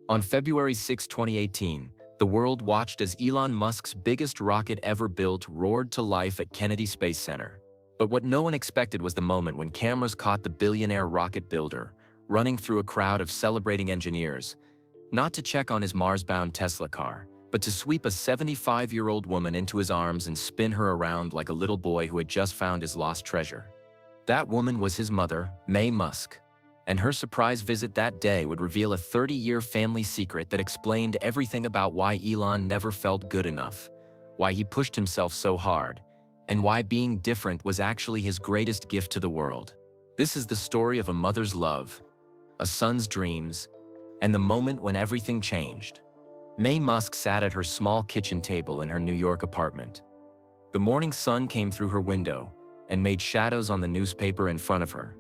On February 6, 2018, the world watched as Elon Musk's biggest rocket ever built roared to life at Kennedy Space Center. But what no one expected was the moment when cameras caught the billionaire rocket builder running through a crowd of celebrating engineers, not to check on his Mars-bound Tesla car, but to sweep a 75-year-old woman into his arms and spin her around like a little boy who had just found his lost treasure. That woman was his mother, Maye Musk, and her surprise visit that day would reveal a 30-year family secret that explained everything about why Elon never felt good enough, why he pushed himself so hard, and why being different was actually his greatest gift to the world. This is the story of a mother's love, a son's dreams, and the moment when everything changed. Maye Musk sat at her small kitchen table in her New York apartment. The morning sun came through her window and made shadows on the newspaper in front of her.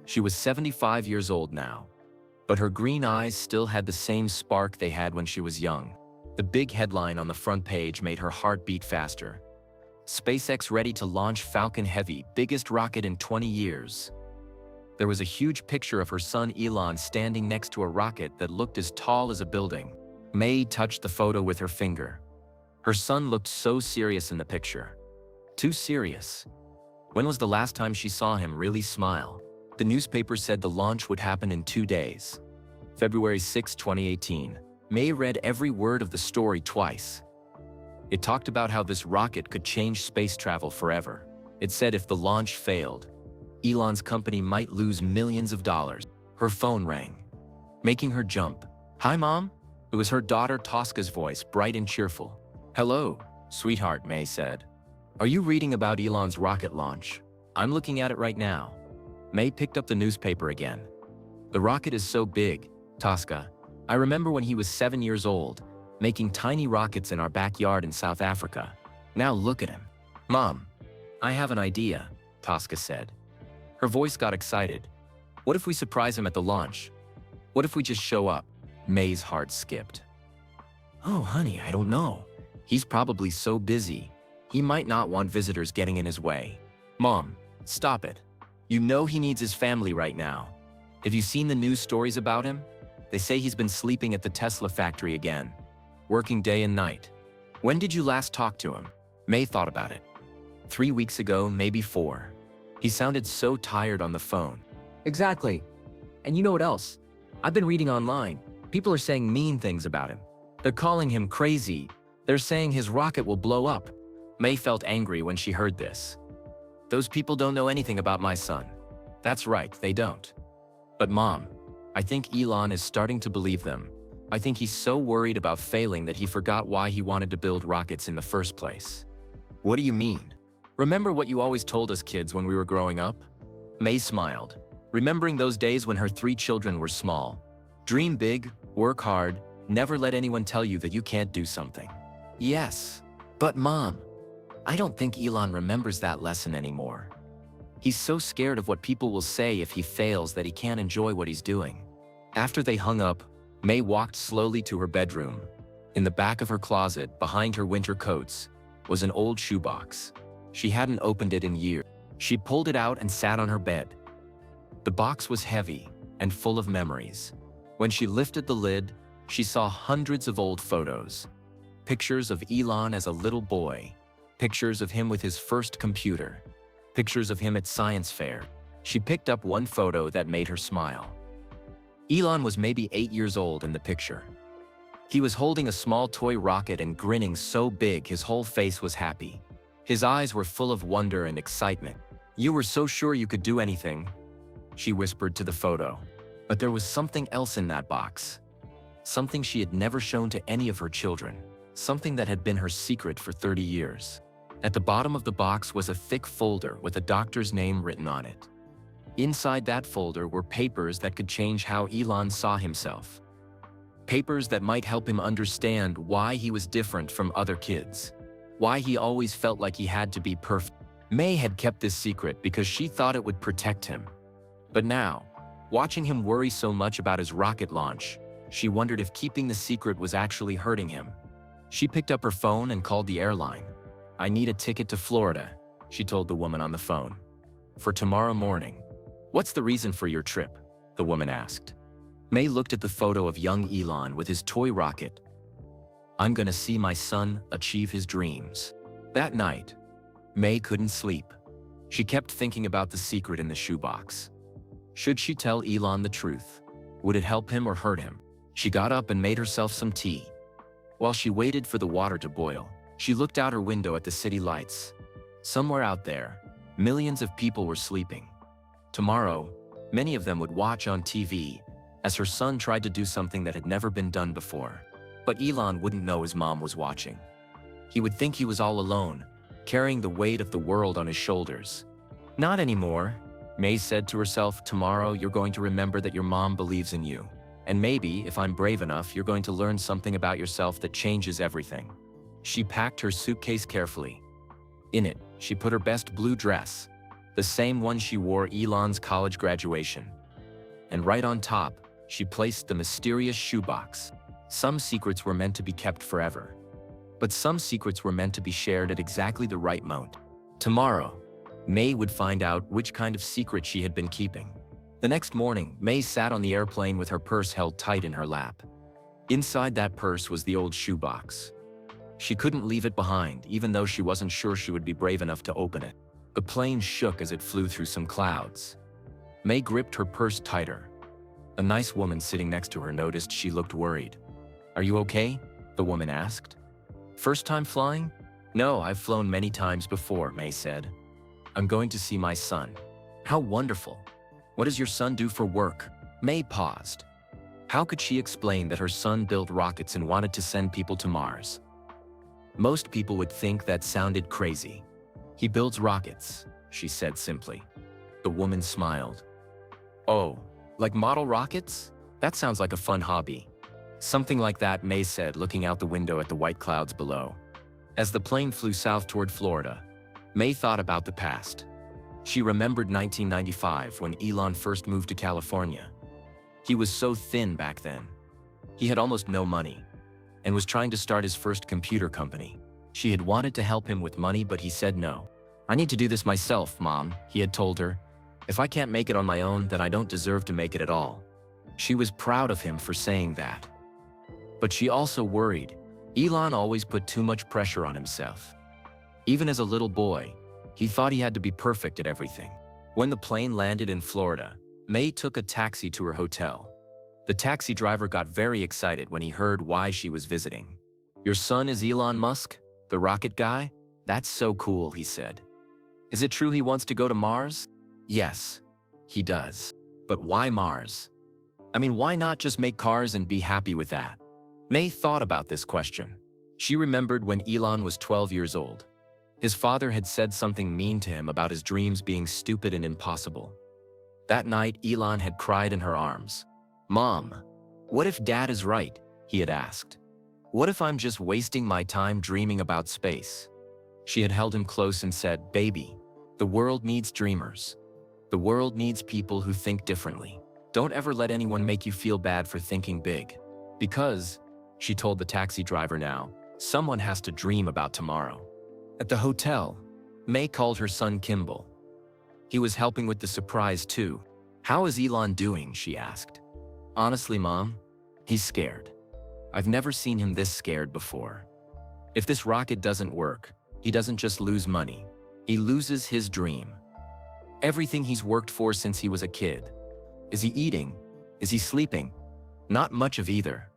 She was 75 years old now, but her green eyes still had the same spark they had when she was young. The big headline on the front page made her heart beat faster. SpaceX ready to launch Falcon Heavy, biggest rocket in 20 years. There was a huge picture of her son Elon standing next to a rocket that looked as tall as a building. Maye touched the photo with her finger. Her son looked so serious in the picture. Too serious. When was the last time she saw him really smile? The newspaper said the launch would happen in 2 days. February 6, 2018. Maye read every word of the story twice. It talked about how this rocket could change space travel forever. It said if the launch failed, Elon's company might lose millions of dollars. Her phone rang, making her jump. "Hi, Mom?" It was her daughter Tosca's voice, bright and cheerful. "Hello, sweetheart," Maye said. "Are you reading about Elon's rocket launch?" "I'm looking at it right now." Maye picked up the newspaper again. "The rocket is so big, Tosca. I remember when he was 7 years old, making tiny rockets in our backyard in South Africa. Now look at him." "Mom, I have an idea," Tosca said. Her voice got excited. "What if we surprise him at the launch? What if we just show up?" Maye's heart skipped. "Oh, honey, I don't know. He's probably so busy. He might not want visitors getting in his way." "Mom, stop it. You know he needs his family right now. Have you seen the news stories about him? They say he's been sleeping at the Tesla factory again, working day and night. When did you last talk to him?" Maye thought about it. 3 weeks ago, maybe 4. He sounded so tired on the phone. Exactly. And you know what else? I've been reading online. People are saying mean things about him. They're calling him crazy. They're saying his rocket will blow up. Maye felt angry when she heard this. "Those people don't know anything about my son." "That's right, they don't. But Mom, I think Elon is starting to believe them. I think he's so worried about failing that he forgot why he wanted to build rockets in the first place." "What do you mean? Remember what you always told us kids when we were growing up?" Maye smiled, remembering those days when her 3 children were small. "Dream big, work hard, never let anyone tell you that you can't do something." "Yes, but Mom, I don't think Elon remembers that lesson anymore. He's so scared of what people will say if he fails that he can't enjoy what he's doing." After they hung up, Maye walked slowly to her bedroom. In the back of her closet, behind her winter coats, was an old shoebox. She hadn't opened it in years. She pulled it out and sat on her bed. The box was heavy and full of memories. When she lifted the lid, she saw hundreds of old photos. Pictures of Elon as a little boy. Pictures of him with his first computer. Pictures of him at science fair. She picked up one photo that made her smile. Elon was maybe 8 years old in the picture. He was holding a small toy rocket and grinning so big his whole face was happy. His eyes were full of wonder and excitement. "You were so sure you could do anything," she whispered to the photo. But there was something else in that box. Something she had never shown to any of her children. Something that had been her secret for 30 years. At the bottom of the box was a thick folder with a doctor's name written on it. Inside that folder were papers that could change how Elon saw himself. Papers that might help him understand why he was different from other kids. Why he always felt like he had to be perfect. Maye had kept this secret because she thought it would protect him. But now, watching him worry so much about his rocket launch, she wondered if keeping the secret was actually hurting him. She picked up her phone and called the airline. "I need a ticket to Florida," she told the woman on the phone. "For tomorrow morning." "What's the reason for your trip?" the woman asked. Maye looked at the photo of young Elon with his toy rocket. I'm gonna see my son achieve his dreams. That night, Maye couldn't sleep. She kept thinking about the secret in the shoebox. Should she tell Elon the truth? Would it help him or hurt him? She got up and made herself some tea. While she waited for the water to boil, she looked out her window at the city lights. Somewhere out there, millions of people were sleeping. Tomorrow, many of them would watch on TV as her son tried to do something that had never been done before. But Elon wouldn't know his mom was watching. He would think he was all alone, carrying the weight of the world on his shoulders. Not anymore, Maye said to herself. Tomorrow you're going to remember that your mom believes in you. And maybe, if I'm brave enough, you're going to learn something about yourself that changes everything. She packed her suitcase carefully. In it, she put her best blue dress, the same one she wore Elon's college graduation. And right on top, she placed the mysterious shoebox. Some secrets were meant to be kept forever. But some secrets were meant to be shared at exactly the right moment. Tomorrow, Maye would find out which kind of secret she had been keeping. The next morning, Maye sat on the airplane with her purse held tight in her lap. Inside that purse was the old shoebox. She couldn't leave it behind, even though she wasn't sure she would be brave enough to open it. The plane shook as it flew through some clouds. Maye gripped her purse tighter. A nice woman sitting next to her noticed she looked worried. Are you okay? The woman asked. First time flying? No, I've flown many times before, Maye said. I'm going to see my son. How wonderful. What does your son do for work? Maye paused. How could she explain that her son built rockets and wanted to send people to Mars? Most people would think that sounded crazy. He builds rockets, she said simply. The woman smiled. Oh, like model rockets? That sounds like a fun hobby. Something like that, Maye said, looking out the window at the white clouds below. As the plane flew south toward Florida, Maye thought about the past. She remembered 1995 when Elon first moved to California. He was so thin back then. He had almost no money and was trying to start his first computer company. She had wanted to help him with money, but he said no. I need to do this myself, Mom, he had told her. If I can't make it on my own, then I don't deserve to make it at all. She was proud of him for saying that. But she also worried. Elon always put too much pressure on himself. Even as a little boy, he thought he had to be perfect at everything. When the plane landed in Florida, Maye took a taxi to her hotel. The taxi driver got very excited when he heard why she was visiting. Your son is Elon Musk, the rocket guy? That's so cool, he said. Is it true he wants to go to Mars? Yes, he does. But why Mars? I mean, why not just make cars and be happy with that? Maye thought about this question. She remembered when Elon was 12 years old. His father had said something mean to him about his dreams being stupid and impossible. That night, Elon had cried in her arms. Mom, what if Dad is right? He had asked. What if I'm just wasting my time dreaming about space? She had held him close and said, Baby, the world needs dreamers. The world needs people who think differently. Don't ever let anyone make you feel bad for thinking big. Because, she told the taxi driver now, someone has to dream about tomorrow. At the hotel, Maye called her son Kimball. He was helping with the surprise too. How is Elon doing? She asked. Honestly, Mom, he's scared. I've never seen him this scared before. If this rocket doesn't work, he doesn't just lose money. He loses his dream. Everything he's worked for since he was a kid. Is he eating? Is he sleeping? Not much of either.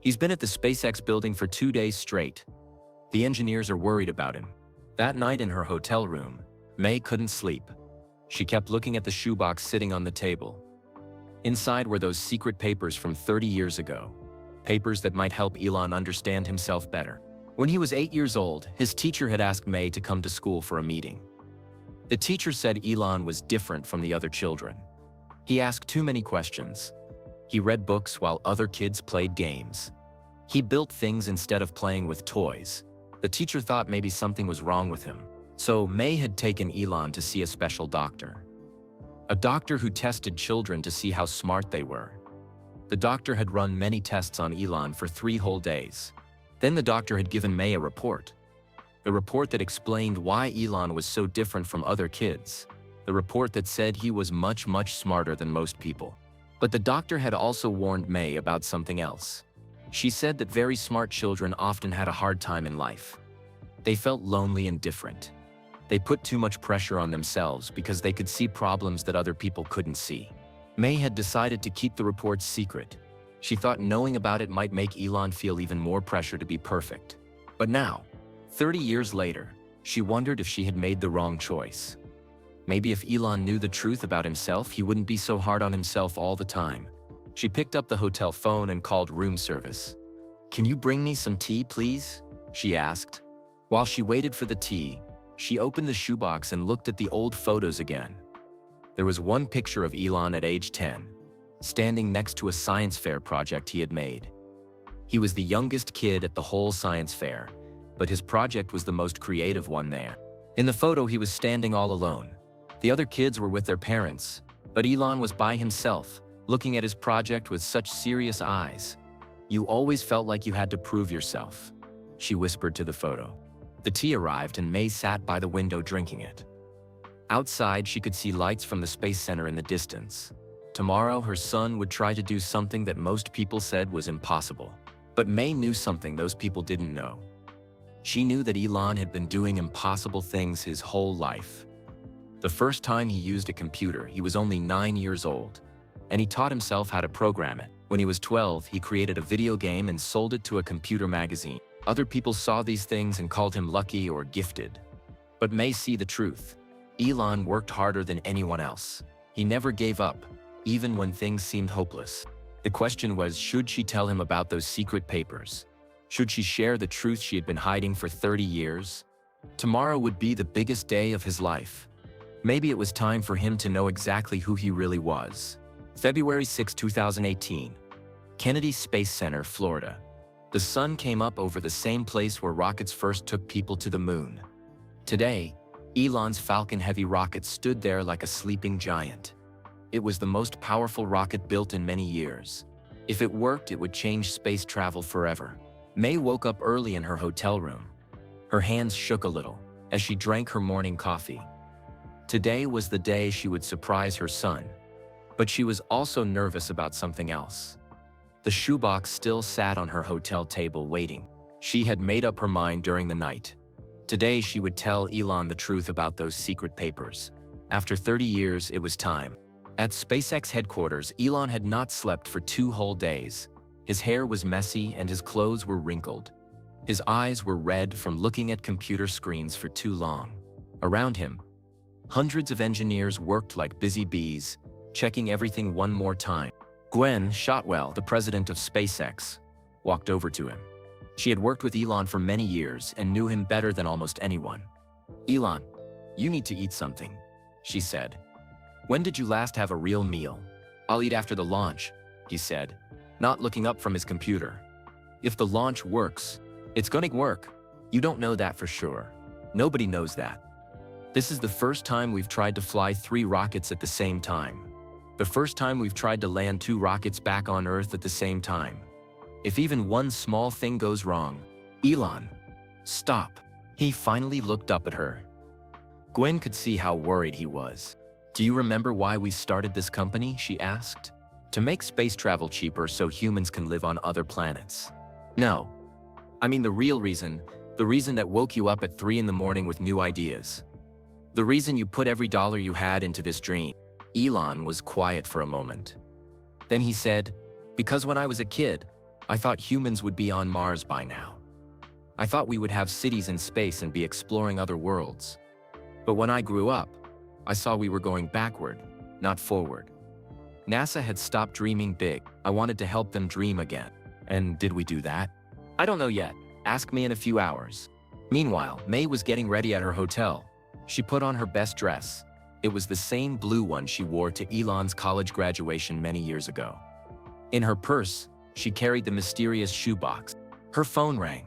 He's been at the SpaceX building for 2 days straight. The engineers are worried about him. That night in her hotel room, Maye couldn't sleep. She kept looking at the shoebox sitting on the table. Inside were those secret papers from 30 years ago. Papers that might help Elon understand himself better. When he was 8 years old, his teacher had asked Maye to come to school for a meeting. The teacher said Elon was different from the other children. He asked too many questions. He read books while other kids played games. He built things instead of playing with toys. The teacher thought maybe something was wrong with him. So Maye had taken Elon to see a special doctor. A doctor who tested children to see how smart they were. The doctor had run many tests on Elon for 3 whole days. Then the doctor had given Maye a report. A report that explained why Elon was so different from other kids. The report that said he was much, much smarter than most people. But the doctor had also warned Maye about something else. She said that very smart children often had a hard time in life. They felt lonely and different. They put too much pressure on themselves because they could see problems that other people couldn't see. Maye had decided to keep the reports secret. She thought knowing about it might make Elon feel even more pressure to be perfect. But now, 30 years later, she wondered if she had made the wrong choice. Maybe if Elon knew the truth about himself, he wouldn't be so hard on himself all the time. She picked up the hotel phone and called room service. "Can you bring me some tea, please?" she asked. While she waited for the tea, she opened the shoebox and looked at the old photos again. There was one picture of Elon at age 10, standing next to a science fair project he had made. He was the youngest kid at the whole science fair, but his project was the most creative one there. In the photo, he was standing all alone. The other kids were with their parents, but Elon was by himself, looking at his project with such serious eyes. "You always felt like you had to prove yourself," she whispered to the photo. The tea arrived and Maye sat by the window drinking it. Outside, she could see lights from the Space Center in the distance. Tomorrow, her son would try to do something that most people said was impossible. But Maye knew something those people didn't know. She knew that Elon had been doing impossible things his whole life. The first time he used a computer, he was only 9 years old, and he taught himself how to program it. When he was 12, he created a video game and sold it to a computer magazine. Other people saw these things and called him lucky or gifted. But Maye see the truth. Elon worked harder than anyone else. He never gave up, even when things seemed hopeless. The question was, should she tell him about those secret papers? Should she share the truth she had been hiding for 30 years? Tomorrow would be the biggest day of his life. Maybe it was time for him to know exactly who he really was. February 6, 2018. Kennedy Space Center, Florida. The sun came up over the same place where rockets first took people to the moon. Today, Elon's Falcon Heavy rocket stood there like a sleeping giant. It was the most powerful rocket built in many years. If it worked, it would change space travel forever. Maye woke up early in her hotel room. Her hands shook a little as she drank her morning coffee. Today was the day she would surprise her son. But she was also nervous about something else. The shoebox still sat on her hotel table waiting. She had made up her mind during the night. Today she would tell Elon the truth about those secret papers. After 30 years, it was time. At SpaceX headquarters, Elon had not slept for 2 whole days. His hair was messy and his clothes were wrinkled. His eyes were red from looking at computer screens for too long. Around him, hundreds of engineers worked like busy bees, checking everything one more time. Gwen Shotwell, the president of SpaceX, walked over to him. She had worked with Elon for many years and knew him better than almost anyone. "Elon, you need to eat something," she said. "When did you last have a real meal?" "I'll eat after the launch," he said, not looking up from his computer. "If the launch works, it's gonna work. You don't know that for sure. Nobody knows that. This is the first time we've tried to fly 3 rockets at the same time. The first time we've tried to land 2 rockets back on Earth at the same time. If even one small thing goes wrong..." "Elon, stop." He finally looked up at her. Gwen could see how worried he was. "Do you remember why we started this company?" she asked. "To make space travel cheaper so humans can live on other planets." "No. I mean the real reason, the reason that woke you up at 3 in the morning with new ideas. The reason you put every dollar you had into this dream." Elon was quiet for a moment. Then he said, "Because when I was a kid, I thought humans would be on Mars by now. I thought we would have cities in space and be exploring other worlds. But when I grew up, I saw we were going backward, not forward. NASA had stopped dreaming big. I wanted to help them dream again. And did we do that? I don't know yet. Ask me in a few hours." Meanwhile, Maye was getting ready at her hotel. She put on her best dress. It was the same blue one she wore to Elon's college graduation many years ago. In her purse, she carried the mysterious shoebox. Her phone rang.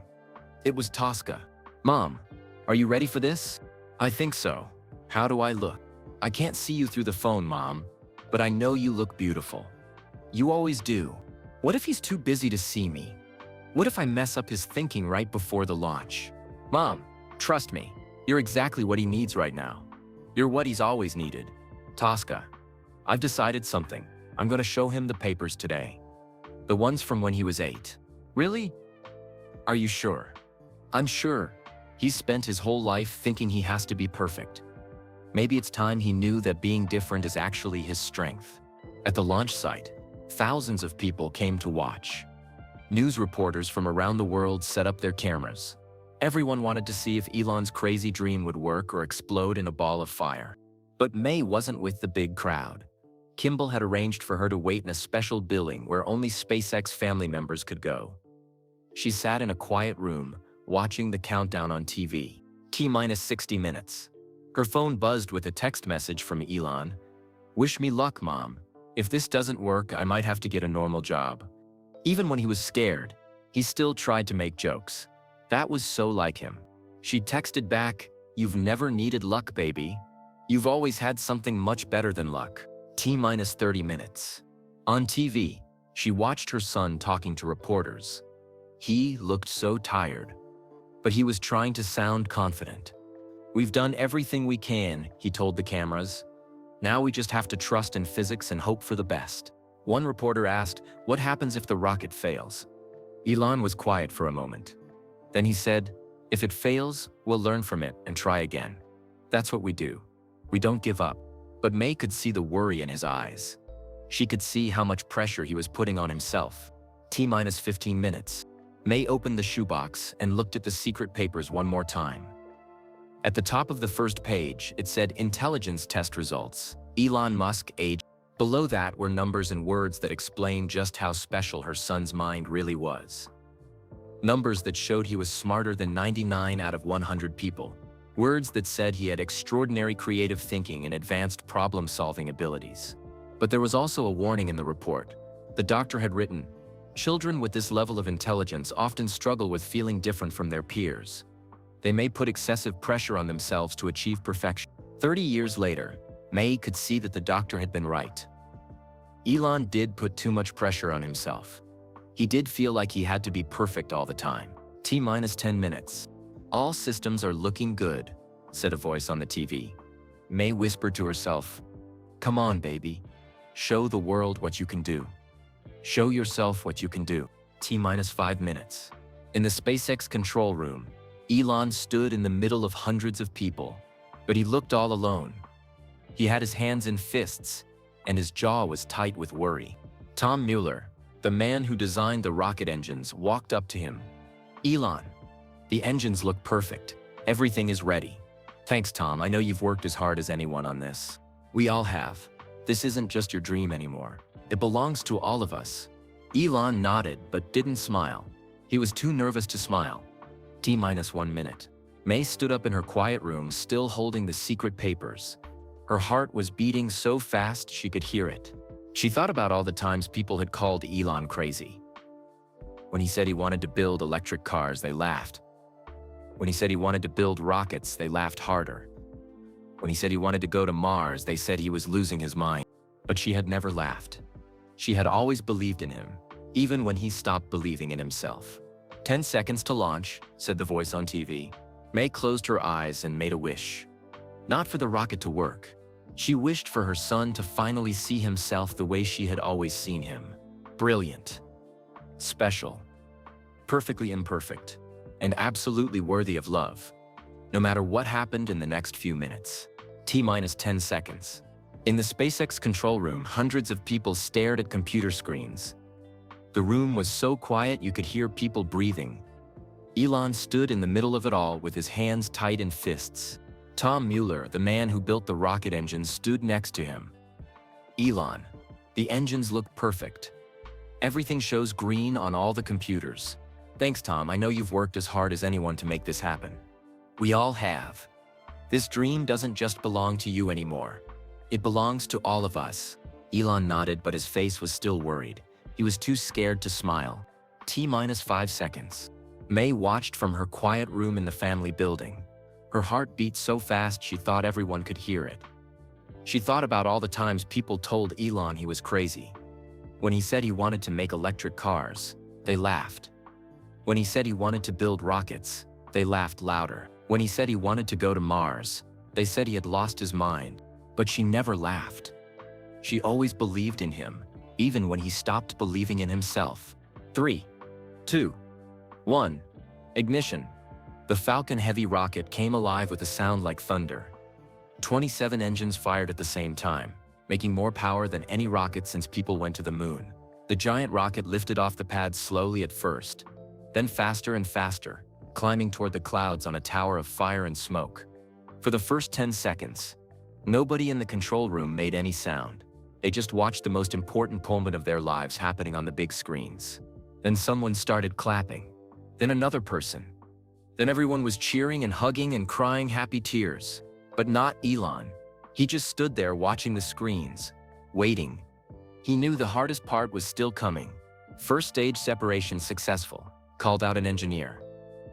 It was Tosca. "Mom, are you ready for this?" "I think so. How do I look?" "I can't see you through the phone, Mom, but I know you look beautiful. You always do. What if he's too busy to see me? What if I mess up his thinking right before the launch?" "Mom, trust me. You're exactly what he needs right now. You're what he's always needed." "Tosca, I've decided something. I'm gonna show him the papers today. The ones from when he was 8. Really? Are you sure? I'm sure. He's spent his whole life thinking he has to be perfect. Maybe it's time he knew that being different is actually his strength. At the launch site, thousands of people came to watch. News reporters from around the world set up their cameras. Everyone wanted to see if Elon's crazy dream would work or explode in a ball of fire. But Maye wasn't with the big crowd. Kimball had arranged for her to wait in a special building where only SpaceX family members could go. She sat in a quiet room, watching the countdown on TV. T-minus 60 minutes. Her phone buzzed with a text message from Elon. "Wish me luck, Mom. If this doesn't work, I might have to get a normal job." Even when he was scared, he still tried to make jokes. That was so like him. She texted back, "You've never needed luck, baby. You've always had something much better than luck." T-minus 30 minutes. On TV, she watched her son talking to reporters. He looked so tired, but he was trying to sound confident. "We've done everything we can," he told the cameras. "Now we just have to trust in physics and hope for the best." One reporter asked, "What happens if the rocket fails?" Elon was quiet for a moment. Then he said, "If it fails, we'll learn from it and try again. That's what we do. We don't give up." But Maye could see the worry in his eyes. She could see how much pressure he was putting on himself. T-minus 15 minutes. Maye opened the shoebox and looked at the secret papers one more time. At the top of the first page, it said intelligence test results. Elon Musk age. Below that were numbers and words that explained just how special her son's mind really was. Numbers that showed he was smarter than 99 out of 100 people. Words that said he had extraordinary creative thinking and advanced problem-solving abilities. But there was also a warning in the report. The doctor had written, "Children with this level of intelligence often struggle with feeling different from their peers. They may put excessive pressure on themselves to achieve perfection." 30 years later, Maye could see that the doctor had been right. Elon did put too much pressure on himself. He did feel like he had to be perfect all the time. T-minus 10 minutes. "All systems are looking good," said a voice on the TV. Maye whispered to herself, "Come on, baby. Show the world what you can do. Show yourself what you can do." T-minus 5 minutes. In the SpaceX control room, Elon stood in the middle of hundreds of people, but he looked all alone. He had his hands in fists, and his jaw was tight with worry. Tom Mueller, the man who designed the rocket engines, walked up to him. "Elon, the engines look perfect. Everything is ready." "Thanks, Tom. I know you've worked as hard as anyone on this." "We all have. This isn't just your dream anymore. It belongs to all of us." Elon nodded but didn't smile. He was too nervous to smile. T-minus 1 minute. Maye stood up in her quiet room, still holding the secret papers. Her heart was beating so fast she could hear it. She thought about all the times people had called Elon crazy. When he said he wanted to build electric cars, they laughed. When he said he wanted to build rockets, they laughed harder. When he said he wanted to go to Mars, they said he was losing his mind. But she had never laughed. She had always believed in him, even when he stopped believing in himself. 10 seconds to launch, said the voice on TV. Maye closed her eyes and made a wish. Not for the rocket to work. She wished for her son to finally see himself the way she had always seen him. Brilliant. Special. Perfectly imperfect. And absolutely worthy of love. No matter what happened in the next few minutes. T-minus 10 seconds. In the SpaceX control room, hundreds of people stared at computer screens. The room was so quiet you could hear people breathing. Elon stood in the middle of it all with his hands tight in fists. Tom Mueller, the man who built the rocket engines, stood next to him. "Elon, the engines look perfect. Everything shows green on all the computers. Thanks, Tom. I know you've worked as hard as anyone to make this happen." "We all have. This dream doesn't just belong to you anymore. It belongs to all of us." Elon nodded, but his face was still worried. He was too scared to smile. T-minus 5 seconds. Maye watched from her quiet room in the family building. Her heart beat so fast she thought everyone could hear it. She thought about all the times people told Elon he was crazy. When he said he wanted to make electric cars, they laughed. When he said he wanted to build rockets, they laughed louder. When he said he wanted to go to Mars, they said he had lost his mind. But she never laughed. She always believed in him, even when he stopped believing in himself. 3, 2, 1. Ignition. The Falcon Heavy rocket came alive with a sound like thunder. 27 engines fired at the same time, making more power than any rocket since people went to the moon. The giant rocket lifted off the pad slowly at first, then faster and faster, climbing toward the clouds on a tower of fire and smoke. For the first 10 seconds, nobody in the control room made any sound. They just watched the most important moment of their lives happening on the big screens. Then someone started clapping. Then another person. Then everyone was cheering and hugging and crying happy tears. But not Elon. He just stood there watching the screens, waiting. He knew the hardest part was still coming. First stage separation successful, called out an engineer.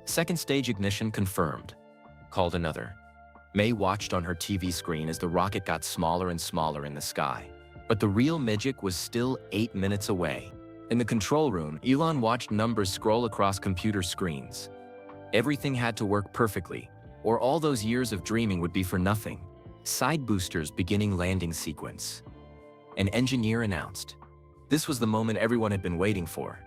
Second stage ignition confirmed, called another. Maye watched on her TV screen as the rocket got smaller and smaller in the sky. But the real magic was still 8 minutes away. In the control room, Elon watched numbers scroll across computer screens. Everything had to work perfectly, or all those years of dreaming would be for nothing. Side boosters beginning landing sequence. An engineer announced. This was the moment everyone had been waiting for.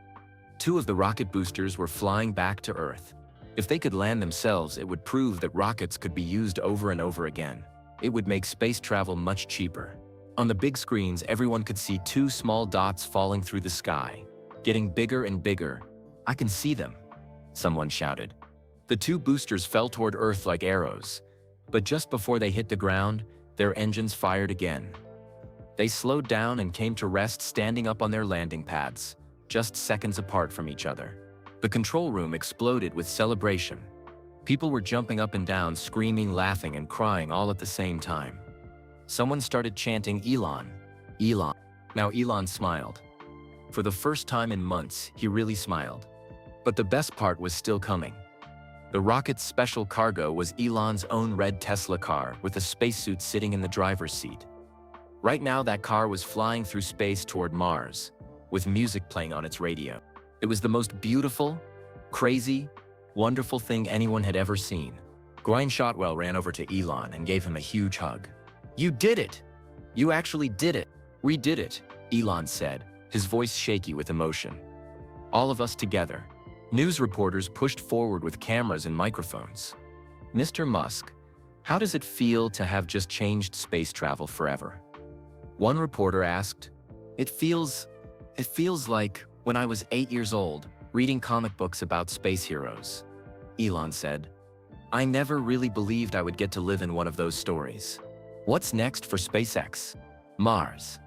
2 of the rocket boosters were flying back to Earth. If they could land themselves, it would prove that rockets could be used over and over again. It would make space travel much cheaper. On the big screens, everyone could see 2 small dots falling through the sky, getting bigger and bigger. I can see them, someone shouted. The 2 boosters fell toward Earth like arrows, but just before they hit the ground, their engines fired again. They slowed down and came to rest standing up on their landing pads, just seconds apart from each other. The control room exploded with celebration. People were jumping up and down, screaming, laughing, and crying all at the same time. Someone started chanting, "Elon, Elon." Now Elon smiled. For the first time in months, he really smiled. But the best part was still coming. The rocket's special cargo was Elon's own red Tesla car with a spacesuit sitting in the driver's seat. Right now, that car was flying through space toward Mars, with music playing on its radio. It was the most beautiful, crazy, wonderful thing anyone had ever seen. Gwynne Shotwell ran over to Elon and gave him a huge hug. "You did it! You actually did it! We did it," Elon said, his voice shaky with emotion. All of us together. News reporters pushed forward with cameras and microphones. "Mr. Musk, how does it feel to have just changed space travel forever?" One reporter asked. It feels like when I was 8 years old, reading comic books about space heroes," Elon said. "I never really believed I would get to live in one of those stories." "What's next for SpaceX?" "Mars."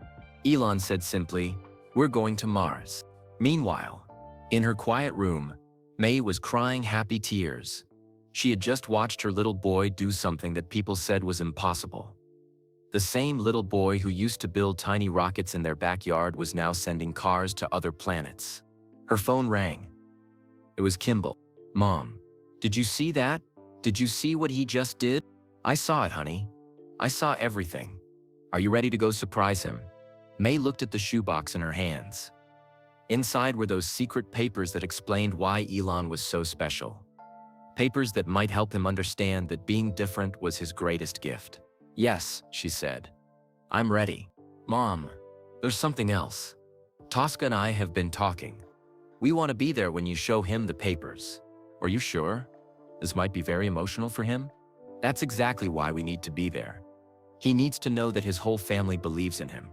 Elon said simply, "We're going to Mars." Meanwhile, in her quiet room, Maye was crying happy tears. She had just watched her little boy do something that people said was impossible. The same little boy who used to build tiny rockets in their backyard was now sending cars to other planets. Her phone rang. It was Kimball. "Mom, did you see that? Did you see what he just did?" "I saw it, honey. I saw everything. Are you ready to go surprise him?" Maye looked at the shoebox in her hands. Inside were those secret papers that explained why Elon was so special. Papers that might help him understand that being different was his greatest gift. "Yes," she said. "I'm ready." "Mom, there's something else. Tosca and I have been talking. We want to be there when you show him the papers." "Are you sure? This might be very emotional for him." "That's exactly why we need to be there. He needs to know that his whole family believes in him."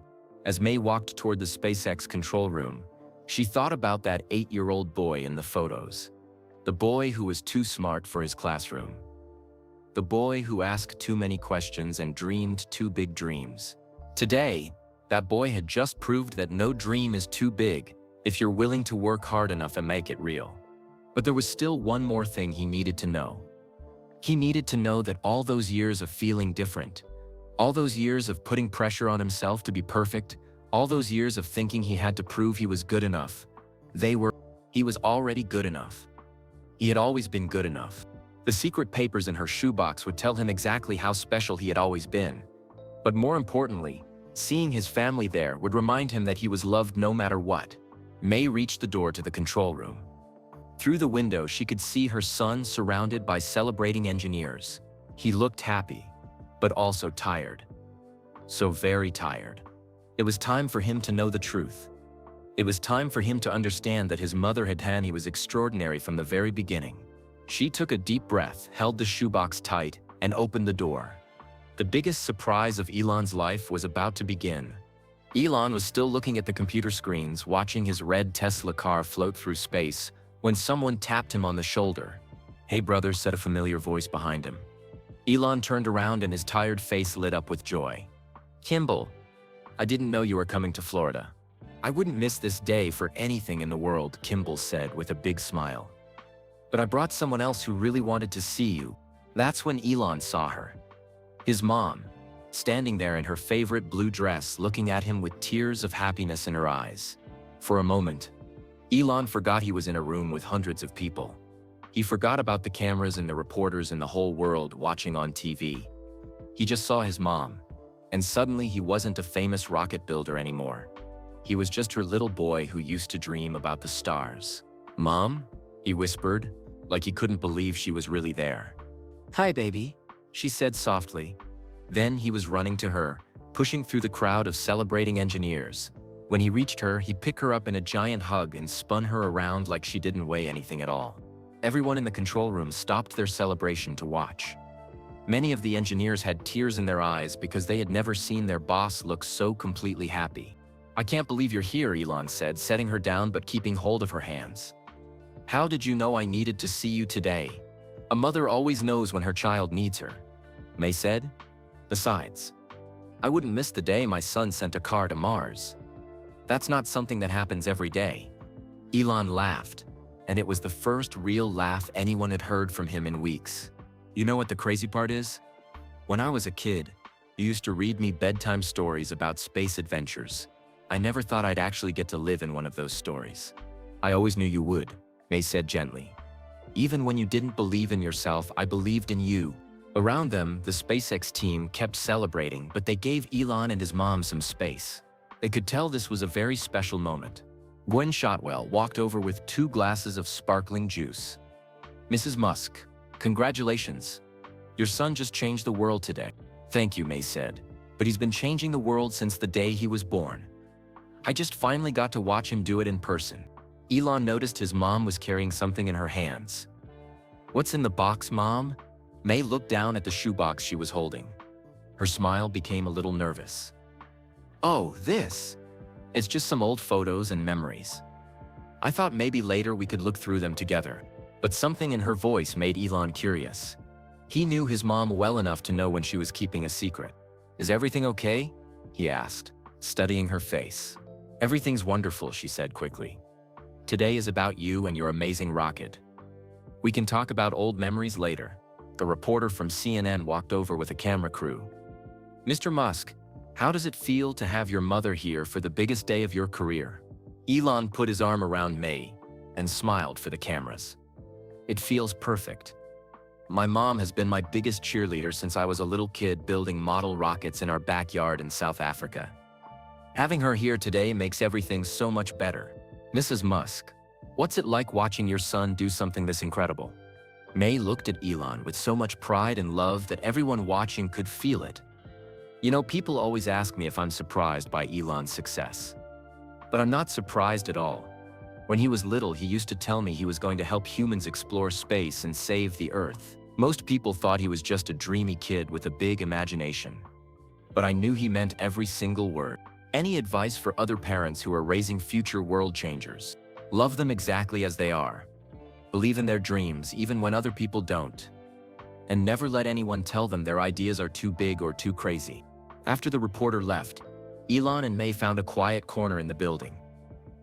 As Maye walked toward the SpaceX control room, she thought about that 8-year-old boy in the photos. The boy who was too smart for his classroom. The boy who asked too many questions and dreamed too big dreams. Today, that boy had just proved that no dream is too big if you're willing to work hard enough and make it real. But there was still one more thing he needed to know. He needed to know that all those years of feeling different, all those years of putting pressure on himself to be perfect, all those years of thinking he had to prove he was good enough, he was already good enough. He had always been good enough. The secret papers in her shoebox would tell him exactly how special he had always been. But more importantly, seeing his family there would remind him that he was loved no matter what. Maye reached the door to the control room. Through the window, she could see her son surrounded by celebrating engineers. He looked happy, but also tired. So very tired. It was time for him to know the truth. It was time for him to understand that his mother he was extraordinary from the very beginning. She took a deep breath, held the shoebox tight, and opened the door. The biggest surprise of Elon's life was about to begin. Elon was still looking at the computer screens, watching his red Tesla car float through space, when someone tapped him on the shoulder. "Hey brother," said a familiar voice behind him. Elon turned around and his tired face lit up with joy. "Kimball, I didn't know you were coming to Florida." "I wouldn't miss this day for anything in the world," Kimball said with a big smile. "But I brought someone else who really wanted to see you." That's when Elon saw her. His mom, standing there in her favorite blue dress, looking at him with tears of happiness in her eyes. For a moment, Elon forgot he was in a room with hundreds of people. He forgot about the cameras and the reporters and the whole world watching on TV. He just saw his mom, and suddenly he wasn't a famous rocket builder anymore. He was just her little boy who used to dream about the stars. "Mom?" he whispered, like he couldn't believe she was really there. "Hi, baby," she said softly. Then he was running to her, pushing through the crowd of celebrating engineers. When he reached her, he picked her up in a giant hug and spun her around like she didn't weigh anything at all. Everyone in the control room stopped their celebration to watch. Many of the engineers had tears in their eyes because they had never seen their boss look so completely happy. "I can't believe you're here," Elon said, setting her down but keeping hold of her hands. "How did you know I needed to see you today?" "A mother always knows when her child needs her," Maye said. "Besides, I wouldn't miss the day my son sent a car to Mars. That's not something that happens every day." Elon laughed, and it was the first real laugh anyone had heard from him in weeks. "You know what the crazy part is? When I was a kid, you used to read me bedtime stories about space adventures. I never thought I'd actually get to live in one of those stories." "I always knew you would," Maye said gently. "Even when you didn't believe in yourself, I believed in you." Around them, the SpaceX team kept celebrating, but they gave Elon and his mom some space. They could tell this was a very special moment. Gwen Shotwell walked over with 2 glasses of sparkling juice. "Mrs. Musk, congratulations. Your son just changed the world today." "Thank you," Maye said. "But he's been changing the world since the day he was born. I just finally got to watch him do it in person." Elon noticed his mom was carrying something in her hands. "What's in the box, Mom?" Maye looked down at the shoebox she was holding. Her smile became a little nervous. "Oh, this. It's just some old photos and memories. I thought maybe later we could look through them together." But something in her voice made Elon curious. He knew his mom well enough to know when she was keeping a secret. "Is everything okay?" he asked, studying her face. "Everything's wonderful," she said quickly. "Today is about you and your amazing rocket. We can talk about old memories later." The reporter from CNN walked over with a camera crew. "Mr. Musk, how does it feel to have your mother here for the biggest day of your career?" Elon put his arm around Maye and smiled for the cameras. "It feels perfect. My mom has been my biggest cheerleader since I was a little kid building model rockets in our backyard in South Africa. Having her here today makes everything so much better." "Mrs. Musk, what's it like watching your son do something this incredible?" Maye looked at Elon with so much pride and love that everyone watching could feel it. "You know, people always ask me if I'm surprised by Elon's success. But I'm not surprised at all. When he was little, he used to tell me he was going to help humans explore space and save the Earth. Most people thought he was just a dreamy kid with a big imagination. But I knew he meant every single word." Any advice for other parents who are raising future world changers? Love them exactly as they are. Believe in their dreams even when other people don't. And never let anyone tell them their ideas are too big or too crazy. After the reporter left, Elon and Maye found a quiet corner in the building.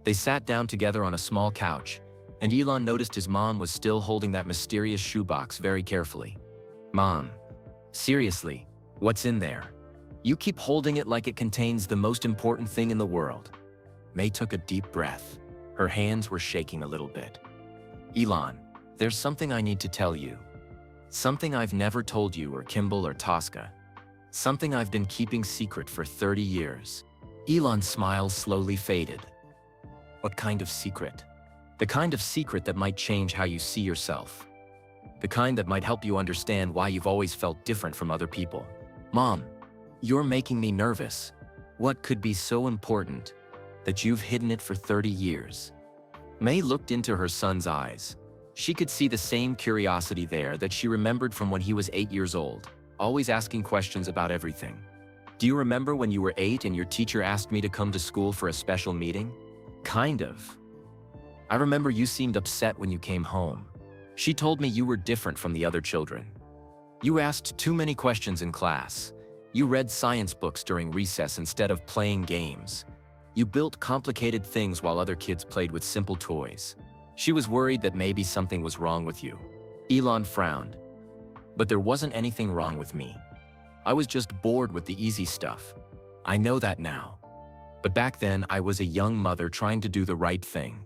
They sat down together on a small couch, and Elon noticed his mom was still holding that mysterious shoebox very carefully. "Mom, seriously, what's in there? You keep holding it like it contains the most important thing in the world." Maye took a deep breath. Her hands were shaking a little bit. "Elon, there's something I need to tell you. Something I've never told you or Kimball or Tosca. Something I've been keeping secret for 30 years. Elon's smile slowly faded. "What kind of secret?" "The kind of secret that might change how you see yourself. The kind that might help you understand why you've always felt different from other people." "Mom, you're making me nervous. What could be so important?" that you've hidden it for 30 years. Maye looked into her son's eyes. She could see the same curiosity there that she remembered from when he was 8 years old, always asking questions about everything. Do you remember when you were 8 and your teacher asked me to come to school for a special meeting? Kind of. I remember you seemed upset when you came home. She told me you were different from the other children. You asked too many questions in class. You read science books during recess instead of playing games. You built complicated things while other kids played with simple toys. She was worried that maybe something was wrong with you. Elon frowned. But there wasn't anything wrong with me. I was just bored with the easy stuff. I know that now. But back then, I was a young mother trying to do the right thing.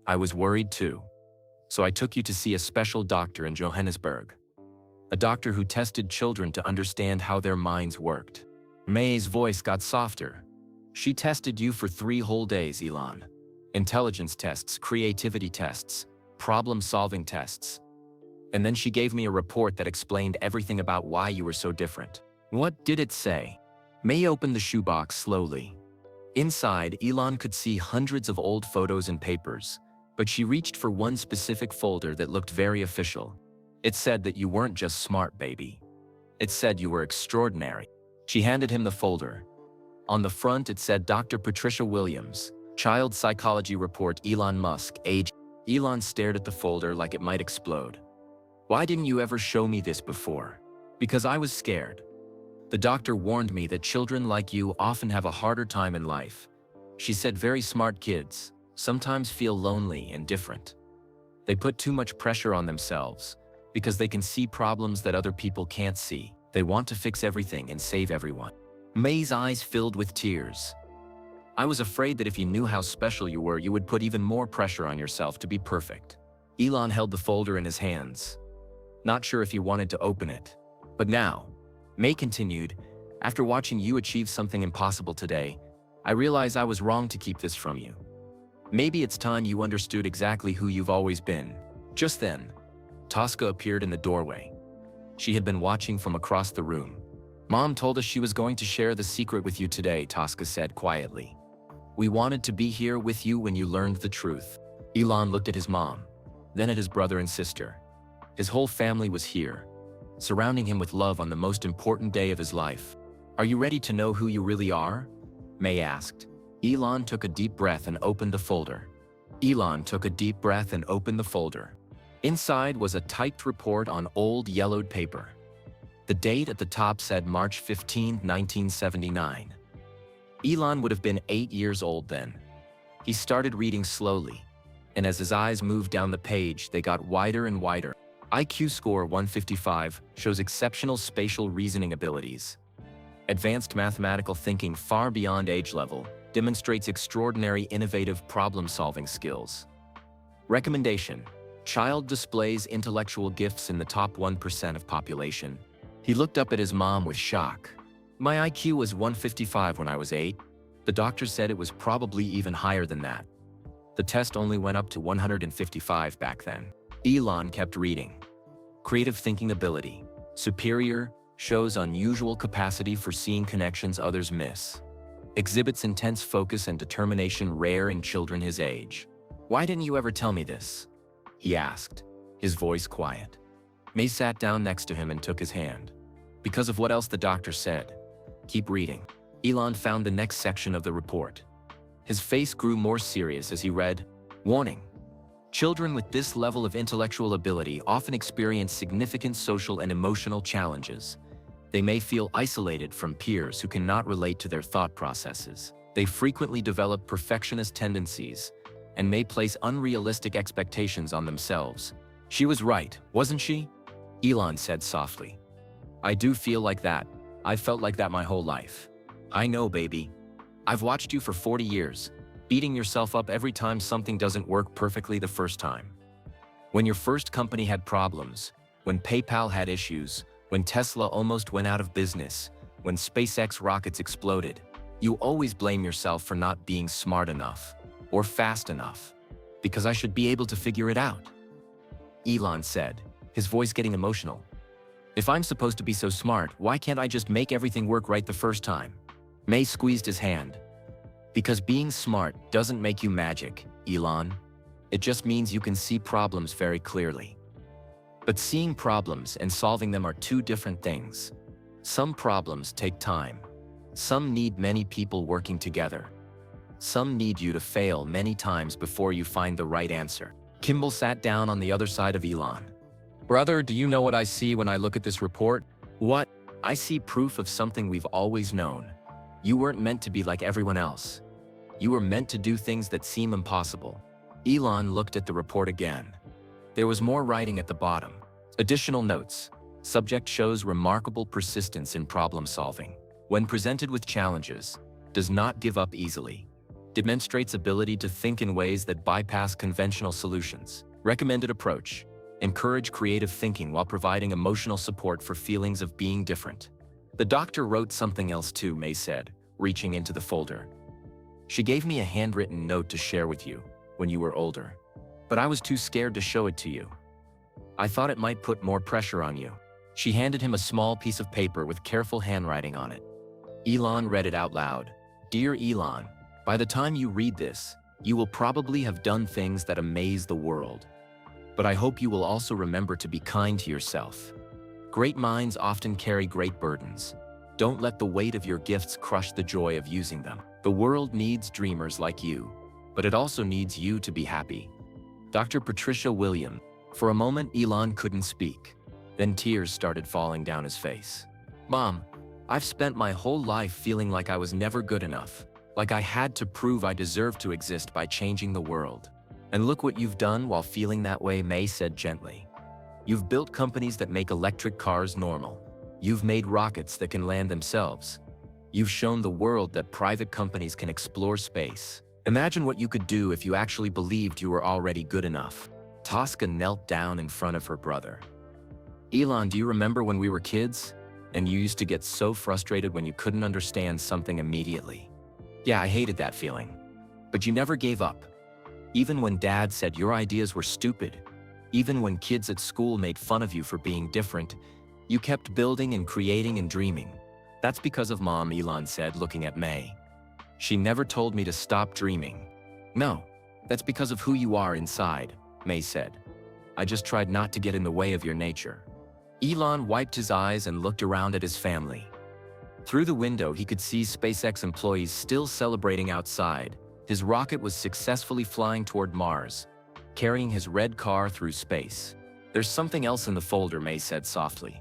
I was worried too. So I took you to see a special doctor in Johannesburg. A doctor who tested children to understand how their minds worked. Maye's voice got softer. She tested you for 3 whole days, Elon. Intelligence tests, creativity tests, problem-solving tests. And then she gave me a report that explained everything about why you were so different. What did it say? Maye opened the shoebox slowly. Inside, Elon could see hundreds of old photos and papers, but she reached for one specific folder that looked very official. It said that you weren't just smart, baby. It said you were extraordinary. She handed him the folder. On the front, it said Dr. Patricia Williams, Child Psychology Report, Elon Musk, age. Elon stared at the folder like it might explode. Why didn't you ever show me this before? Because I was scared. The doctor warned me that children like you often have a harder time in life. She said very smart kids sometimes feel lonely and different. They put too much pressure on themselves because they can see problems that other people can't see. They want to fix everything and save everyone. Maye's eyes filled with tears. I was afraid that if you knew how special you were, you would put even more pressure on yourself to be perfect. Elon held the folder in his hands, not sure if he wanted to open it. But now, Maye continued, after watching you achieve something impossible today, I realize I was wrong to keep this from you. Maybe it's time you understood exactly who you've always been. Just then, Tosca appeared in the doorway. She had been watching from across the room. Mom told us she was going to share the secret with you today, Tosca said quietly. We wanted to be here with you when you learned the truth. Elon looked at his mom, then at his brother and sister. His whole family was here, surrounding him with love on the most important day of his life. Are you ready to know who you really are? Maye asked. Elon took a deep breath and opened the folder. Inside was a typed report on old yellowed paper. The date at the top said March 15, 1979. Elon would have been 8 years old then. He started reading slowly, and as his eyes moved down the page, they got wider and wider. IQ score 155 shows exceptional spatial reasoning abilities. Advanced mathematical thinking far beyond age level demonstrates extraordinary innovative problem-solving skills. Recommendation: child displays intellectual gifts in the top 1% of population. He looked up at his mom with shock. My IQ was 155 when I was 8. The doctor said it was probably even higher than that. The test only went up to 155 back then. Elon kept reading. Creative thinking ability. Superior, shows unusual capacity for seeing connections others miss. Exhibits intense focus and determination rare in children his age. Why didn't you ever tell me this? He asked, his voice quiet. Maye sat down next to him and took his hand. Because of what else the doctor said. Keep reading. Elon found the next section of the report. His face grew more serious as he read, Warning. Children with this level of intellectual ability often experience significant social and emotional challenges. They may feel isolated from peers who cannot relate to their thought processes. They frequently develop perfectionist tendencies and may place unrealistic expectations on themselves. She was right, wasn't she? Elon said softly. I do feel like that. I've felt like that my whole life. I know, baby. I've watched you for 40 years. Beating yourself up every time something doesn't work perfectly the first time. When your first company had problems, when PayPal had issues, when Tesla almost went out of business, when SpaceX rockets exploded, you always blame yourself for not being smart enough or fast enough, because I should be able to figure it out. Elon said, his voice getting emotional. If I'm supposed to be so smart, why can't I just make everything work right the first time? Maye squeezed his hand. Because being smart doesn't make you magic, Elon. It just means you can see problems very clearly. But seeing problems and solving them are two different things. Some problems take time. Some need many people working together. Some need you to fail many times before you find the right answer. Kimball sat down on the other side of Elon. Brother, do you know what I see when I look at this report? What? I see proof of something we've always known. You weren't meant to be like everyone else. You were meant to do things that seem impossible. Elon looked at the report again. There was more writing at the bottom. Additional notes. Subject shows remarkable persistence in problem solving. When presented with challenges, does not give up easily. Demonstrates ability to think in ways that bypass conventional solutions. Recommended approach. Encourage creative thinking while providing emotional support for feelings of being different. The doctor wrote something else too, Maye said, reaching into the folder. She gave me a handwritten note to share with you when you were older, but I was too scared to show it to you. I thought it might put more pressure on you. She handed him a small piece of paper with careful handwriting on it. Elon read it out loud. Dear Elon, by the time you read this, you will probably have done things that amaze the world. But I hope you will also remember to be kind to yourself. Great minds often carry great burdens. Don't let the weight of your gifts crush the joy of using them. The world needs dreamers like you, but it also needs you to be happy. Dr. Patricia William. For a moment, Elon couldn't speak. Then tears started falling down his face. Mom, I've spent my whole life feeling like I was never good enough, like I had to prove I deserved to exist by changing the world. And look what you've done while feeling that way, Maye said gently. You've built companies that make electric cars normal. You've made rockets that can land themselves. You've shown the world that private companies can explore space. Imagine what you could do if you actually believed you were already good enough. Tosca knelt down in front of her brother. Elon, do you remember when we were kids? And you used to get so frustrated when you couldn't understand something immediately. Yeah, I hated that feeling. But you never gave up. Even when Dad said your ideas were stupid, even when kids at school made fun of you for being different, you kept building and creating and dreaming. That's because of Mom, Elon said, looking at Maye. She never told me to stop dreaming. No, that's because of who you are inside, Maye said. I just tried not to get in the way of your nature. Elon wiped his eyes and looked around at his family. Through the window, he could see SpaceX employees still celebrating outside. His rocket was successfully flying toward Mars, carrying his red car through space. There's something else in the folder, Maye said softly.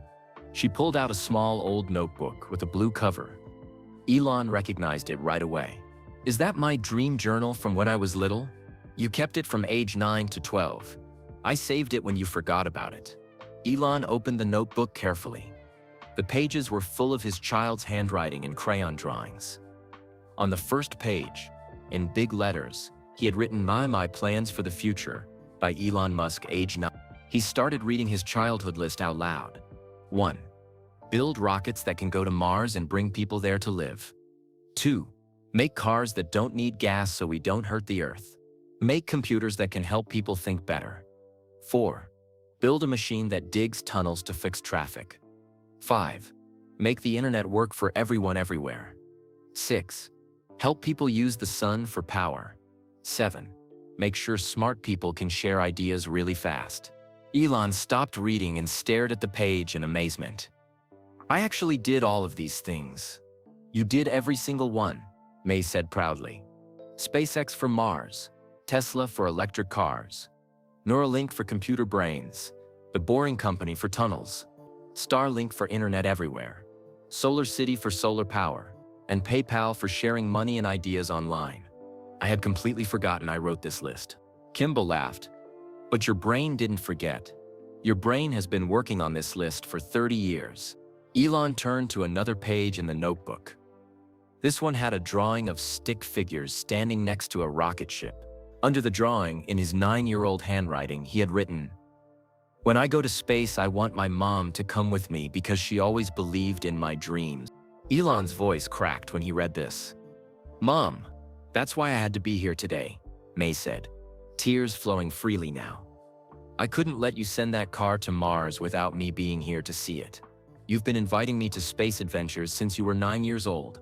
She pulled out a small old notebook with a blue cover. Elon recognized it right away. Is that my dream journal from when I was little? You kept it from age 9 to 12. I saved it when you forgot about it. Elon opened the notebook carefully. The pages were full of his child's handwriting and crayon drawings. On the first page, in big letters, he had written My Plans for the Future by Elon Musk, age 9. He started reading his childhood list out loud. 1. Build rockets that can go to Mars and bring people there to live. 2. Make cars that don't need gas so we don't hurt the Earth. Make computers that can help people think better. 4. Build a machine that digs tunnels to fix traffic. 5. Make the internet work for everyone everywhere. 6. Help people use the sun for power. 7. Make sure smart people can share ideas really fast. Elon stopped reading and stared at the page in amazement. I actually did all of these things. You did every single one, Maye said proudly. SpaceX for Mars, Tesla for electric cars, Neuralink for computer brains, the Boring Company for tunnels, Starlink for internet everywhere, Solar City for solar power, and PayPal for sharing money and ideas online. I had completely forgotten I wrote this list. Kimball laughed. But your brain didn't forget. Your brain has been working on this list for 30 years. Elon turned to another page in the notebook. This one had a drawing of stick figures standing next to a rocket ship. Under the drawing, in his 9-year-old handwriting, he had written, When I go to space, I want my mom to come with me because she always believed in my dreams. Elon's voice cracked when he read this. Mom, that's why I had to be here today, Maye said, tears flowing freely now. I couldn't let you send that car to Mars without me being here to see it. You've been inviting me to space adventures since you were 9 years old.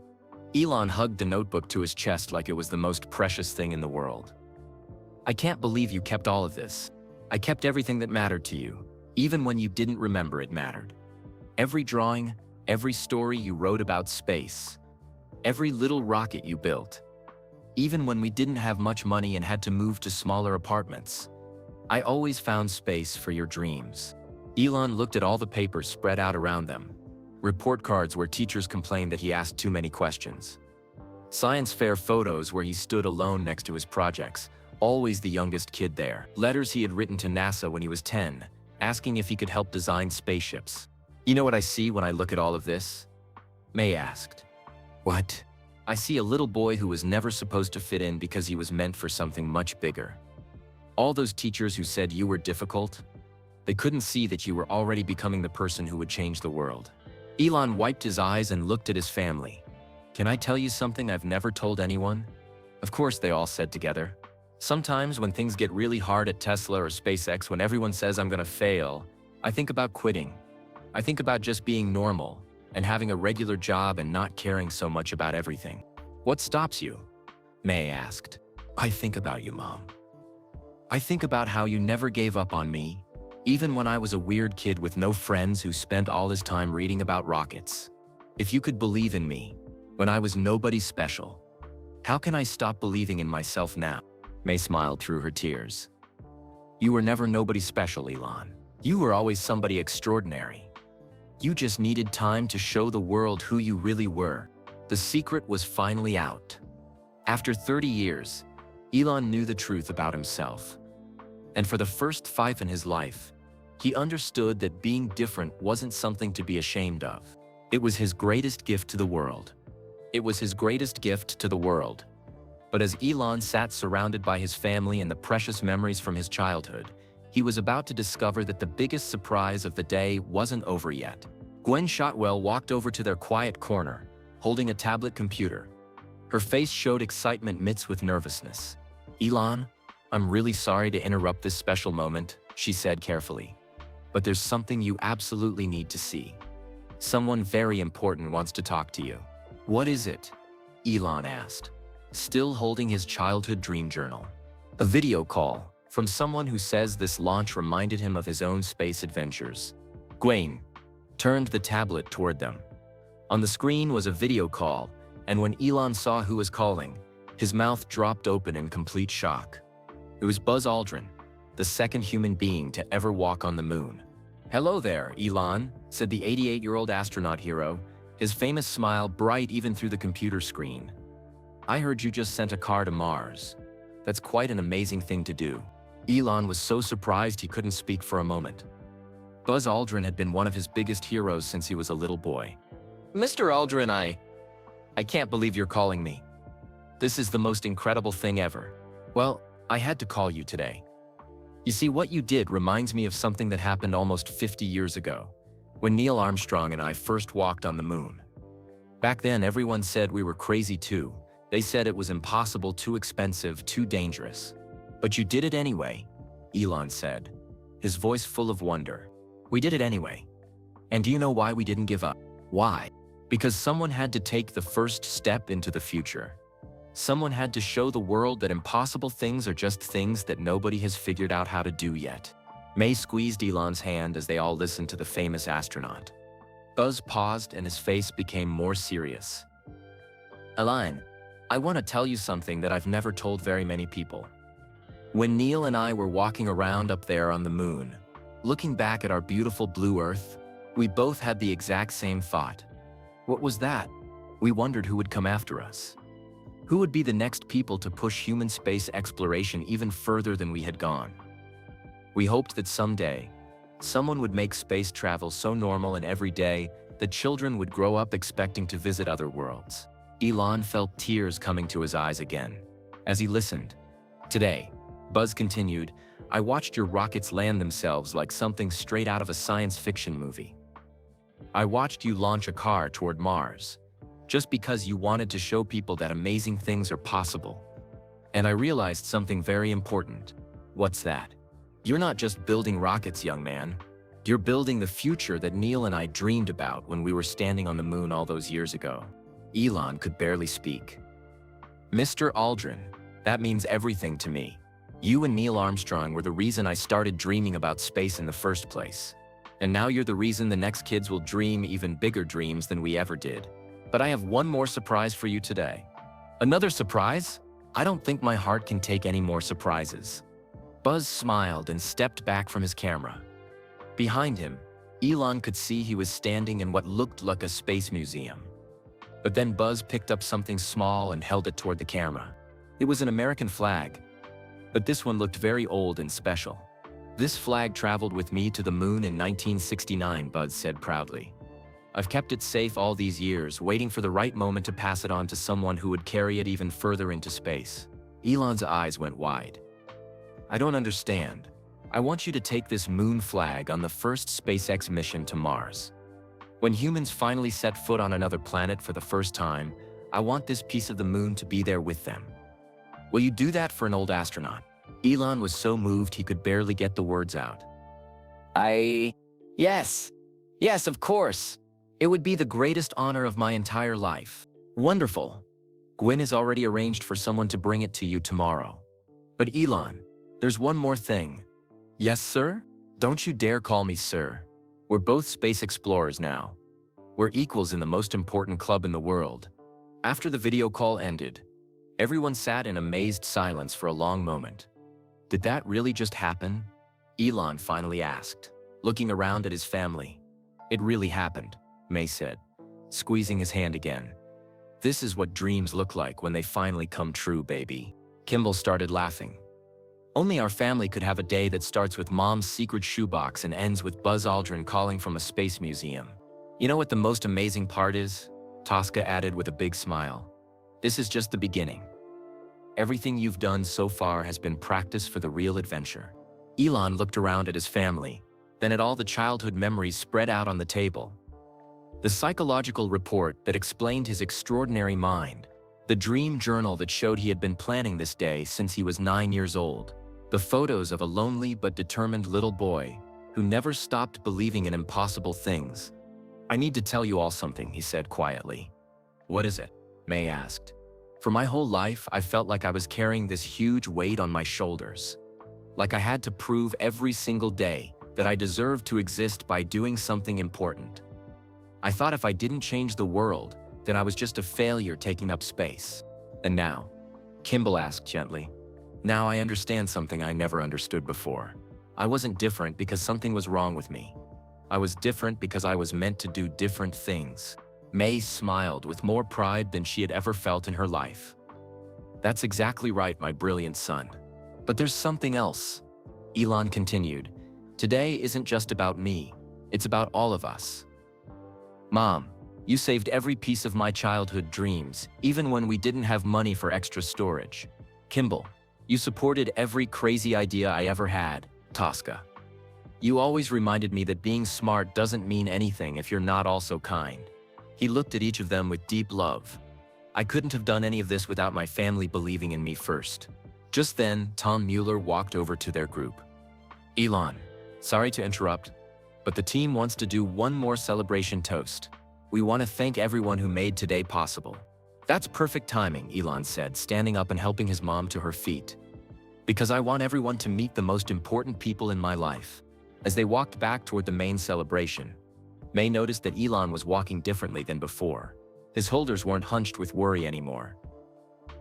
Elon hugged the notebook to his chest like it was the most precious thing in the world. I can't believe you kept all of this. I kept everything that mattered to you, even when you didn't remember it mattered. Every drawing, every story you wrote about space, every little rocket you built. Even when we didn't have much money and had to move to smaller apartments, I always found space for your dreams. Elon looked at all the papers spread out around them. Report cards where teachers complained that he asked too many questions. Science fair photos where he stood alone next to his projects, always the youngest kid there. Letters he had written to NASA when he was 10, asking if he could help design spaceships. You know what I see when I look at all of this? Maye asked. What? I see a little boy who was never supposed to fit in because he was meant for something much bigger. All those teachers who said you were difficult, they couldn't see that you were already becoming the person who would change the world. Elon wiped his eyes and looked at his family. Can I tell you something I've never told anyone? Of course, they all said together. Sometimes when things get really hard at Tesla or SpaceX, when everyone says I'm gonna fail, I think about quitting. I think about just being normal and having a regular job and not caring so much about everything. What stops you? Maye asked. I think about you, Mom. I think about how you never gave up on me, even when I was a weird kid with no friends who spent all his time reading about rockets. If you could believe in me, when I was nobody special, how can I stop believing in myself now? Maye smiled through her tears. You were never nobody special, Elon. You were always somebody extraordinary. You just needed time to show the world who you really were. The secret was finally out. After 30 years, Elon knew the truth about himself. And for the first time in his life, he understood that being different wasn't something to be ashamed of. It was his greatest gift to the world. It was his greatest gift to the world. But as Elon sat surrounded by his family and the precious memories from his childhood, he was about to discover that the biggest surprise of the day wasn't over yet. Gwen Shotwell walked over to their quiet corner, holding a tablet computer. Her face showed excitement mixed with nervousness. Elon, I'm really sorry to interrupt this special moment, she said carefully. But there's something you absolutely need to see. Someone very important wants to talk to you. What is it? Elon asked, still holding his childhood dream journal. A video call from someone who says this launch reminded him of his own space adventures. Gwen turned the tablet toward them. On the screen was a video call, and when Elon saw who was calling, his mouth dropped open in complete shock. It was Buzz Aldrin, the second human being to ever walk on the moon. Hello there, Elon, said the 88-year-old astronaut hero, his famous smile bright even through the computer screen. I heard you just sent a car to Mars. That's quite an amazing thing to do. Elon was so surprised he couldn't speak for a moment. Buzz Aldrin had been one of his biggest heroes since he was a little boy. Mr. Aldrin, I can't believe you're calling me. This is the most incredible thing ever. Well, I had to call you today. You see, what you did reminds me of something that happened almost 50 years ago, when Neil Armstrong and I first walked on the moon. Back then, everyone said we were crazy too. They said it was impossible, too expensive, too dangerous. But you did it anyway, Elon said, his voice full of wonder. We did it anyway. And do you know why we didn't give up? Why? Because someone had to take the first step into the future. Someone had to show the world that impossible things are just things that nobody has figured out how to do yet. Maye squeezed Elon's hand as they all listened to the famous astronaut. Buzz paused and his face became more serious. Elon, I want to tell you something that I've never told very many people. When Neil and I were walking around up there on the moon, looking back at our beautiful blue Earth, we both had the exact same thought. What was that? We wondered who would come after us. Who would be the next people to push human space exploration even further than we had gone? We hoped that someday, someone would make space travel so normal and everyday that children would grow up expecting to visit other worlds. Elon felt tears coming to his eyes again as he listened. Today, Buzz continued, I watched your rockets land themselves like something straight out of a science fiction movie. I watched you launch a car toward Mars, just because you wanted to show people that amazing things are possible. And I realized something very important. What's that? You're not just building rockets, young man. You're building the future that Neil and I dreamed about when we were standing on the moon all those years ago. Elon could barely speak. Mr. Aldrin, that means everything to me. You and Neil Armstrong were the reason I started dreaming about space in the first place. And now you're the reason the next kids will dream even bigger dreams than we ever did. But I have one more surprise for you today. Another surprise? I don't think my heart can take any more surprises. Buzz smiled and stepped back from his camera. Behind him, Elon could see he was standing in what looked like a space museum. But then Buzz picked up something small and held it toward the camera. It was an American flag, but this one looked very old and special. This flag traveled with me to the moon in 1969, Buzz said proudly. I've kept it safe all these years, waiting for the right moment to pass it on to someone who would carry it even further into space. Elon's eyes went wide. I don't understand. I want you to take this moon flag on the first SpaceX mission to Mars. When humans finally set foot on another planet for the first time, I want this piece of the moon to be there with them. Will you do that for an old astronaut? Elon was so moved he could barely get the words out. Yes, of course. It would be the greatest honor of my entire life. Wonderful. Gwen has already arranged for someone to bring it to you tomorrow. But Elon, there's one more thing. Yes, sir? Don't you dare call me sir. We're both space explorers now. We're equals in the most important club in the world. After the video call ended, everyone sat in amazed silence for a long moment. Did that really just happen? Elon finally asked, looking around at his family. It really happened, Maye said, squeezing his hand again. This is what dreams look like when they finally come true, baby. Kimball started laughing. Only our family could have a day that starts with Mom's secret shoebox and ends with Buzz Aldrin calling from a space museum. You know what the most amazing part is? Tosca added with a big smile. This is just the beginning. Everything you've done so far has been practice for the real adventure. Elon looked around at his family, then at all the childhood memories spread out on the table. The psychological report that explained his extraordinary mind, the dream journal that showed he had been planning this day since he was 9 years old, the photos of a lonely but determined little boy who never stopped believing in impossible things. I need to tell you all something, he said quietly. What is it? Maye asked. For my whole life, I felt like I was carrying this huge weight on my shoulders. Like I had to prove every single day that I deserved to exist by doing something important. I thought if I didn't change the world, then I was just a failure taking up space. And now? Kimball asked gently. Now I understand something I never understood before. I wasn't different because something was wrong with me. I was different because I was meant to do different things. Maye smiled with more pride than she had ever felt in her life. That's exactly right, my brilliant son. But there's something else. Elon continued. Today isn't just about me. It's about all of us. Mom, you saved every piece of my childhood dreams, even when we didn't have money for extra storage. Kimball, you supported every crazy idea I ever had. Tosca. You always reminded me that being smart doesn't mean anything if you're not also kind. He looked at each of them with deep love. I couldn't have done any of this without my family believing in me first. Just then, Tom Mueller walked over to their group. Elon, sorry to interrupt, but the team wants to do one more celebration toast. We want to thank everyone who made today possible. That's perfect timing, Elon said, standing up and helping his mom to her feet. Because I want everyone to meet the most important people in my life. As they walked back toward the main celebration, Maye noticed that Elon was walking differently than before. His shoulders weren't hunched with worry anymore.